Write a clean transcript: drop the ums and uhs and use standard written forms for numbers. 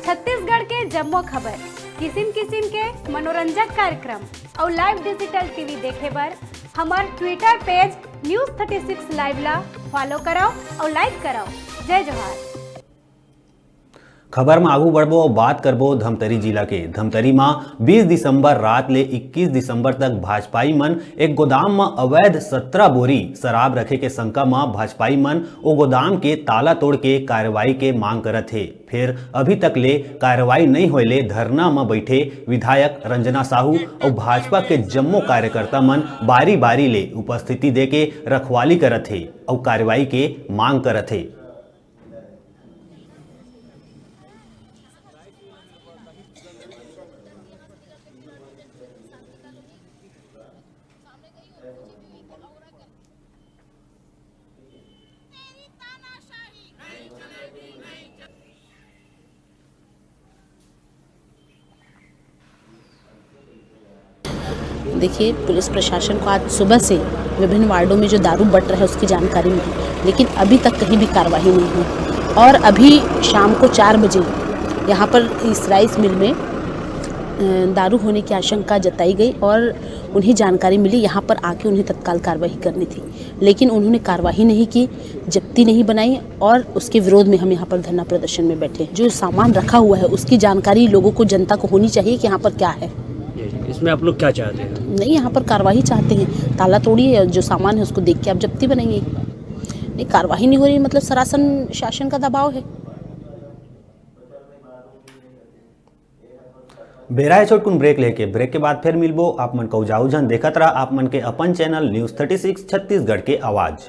छत्तीसगढ़ के जम्मो खबर, किसिम किसिम के मनोरंजक कार्यक्रम और लाइव डिजिटल टीवी देखे बर हमार ट्विटर पेज News36 लाइव ला फॉलो कराओ और लाइक कराओ। जय जवाहर। खबर में आगू बढ़बो और बात करबो धमतरी जिला के। धमतरी में 20 दिसंबर रात ले 21 दिसंबर तक भाजपाई मन एक गोदाम में अवैध 17 बोरी शराब रखे के शंका में भाजपाई मन ओ गोदाम के ताला तोड़ के कार्रवाई के मांग करत है। फिर अभी तक ले कार्रवाई नहीं होले धरना में बैठे विधायक रंजना साहू और भाजपा के जम्मो कार्यकर्ता मन बारी बारी ले उपस्थिति दे के रखवाली करत है और कार्रवाई के मांग करत है। देखिए, पुलिस प्रशासन को आज सुबह से विभिन्न वार्डों में जो दारू बट रहा है उसकी जानकारी मिली, लेकिन अभी तक कहीं भी कार्रवाई नहीं हुई। और अभी शाम को 4 बजे यहाँ पर इस राइस मिल में दारू होने की आशंका जताई गई और उन्हें जानकारी मिली, यहाँ पर आके उन्हें तत्काल कार्रवाई करनी थी, लेकिन उन्होंने कार्रवाई नहीं की, जब्ती नहीं बनाई और उसके विरोध में हम यहाँ पर धरना प्रदर्शन में बैठे। जो सामान रखा हुआ है उसकी जानकारी लोगों को, जनता को होनी चाहिए कि यहाँ पर क्या है। इसमें आप लोग क्या चाहते हैं? नहीं, यहाँ पर कार्रवाई चाहते हैं। ताला तोड़िए, जो सामान है उसको देख के आप जब्ती बनाइए। नहीं, कार्रवाई नहीं हो रही मतलब सरासन शासन का दबाव है। बेरा छोटकुन ब्रेक लेके ब्रेक के बाद फिर मिलबो। आप मन को जाऊजन देखत रहा आप मन के अपन चैनल News36 छत्तीसगढ़ के आवाज।